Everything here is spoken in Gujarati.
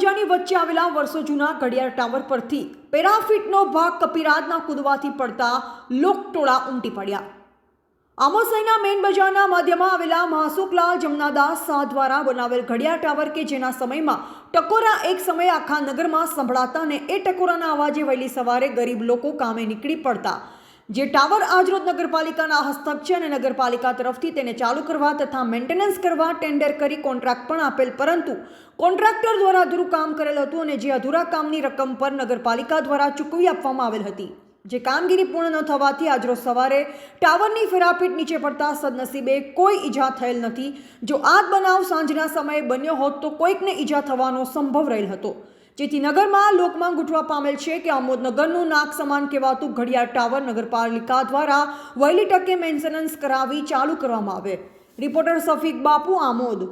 બજારની વચ્ચે આવેલા વર્ષો જૂના ઘડિયાળ ટાવર પરથી પેરાફિટનો ભાગ કપિરાજના કૂદવાથી પડતા લોકટોળા ઉમટી પડ્યા। આમોદના મેઇન બજારના મધ્યમાં આવેલા મહાસુખલાલ જમનાદાસ શાહ દ્વારા બનાવેલ ઘડિયાળ ટાવર કે જેના સમયમાં ટકોરા એક સમયે આખા નગરમાં સંભળાતા અને એ ટકોરાના અવાજે વહેલી સવારે ગરીબ લોકો કામે નીકળી પડતા। જે ટાવર આજરોજ નગરપાલિકાના હસ્તક છે અને નગરપાલિકા તરફથી તેને ચાલુ કરવા તથા મેન્ટેનન્સ કરવા ટેન્ડર કરી કોન્ટ્રાક્ટ પણ આપેલ, પરંતુ કોન્ટ્રાક્ટર દ્વારા અધૂરું કામ કરેલ હતું અને જે અધૂરા કામની રકમ પર નગરપાલિકા દ્વારા ચૂકવી આપવામાં આવેલ હતી। જે કામગીરી પૂર્ણ ન થવાથી આજરોજ સવારે ટાવરની ફેરાફીટ નીચે પડતા સદનસીબે કોઈ ઈજા થયેલ નથી। જો આ બનાવ સાંજના સમયે બન્યો હોત તો કોઈકને ઈજા થવાનો સંભવ રહેલ હતો, જેથી નગરમાં લોકમાંગ ઉઠવા પામેલ છે કે આમોદ નગરનું નાક સમાન કહેવાતું ઘડિયાળ ટાવર નગરપાલિકા દ્વારા વહેલી તકે મેન્ટેનન્સ કરાવી ચાલુ કરવામાં આવે। રિપોર્ટર સફીક બાપુ, આમોદ।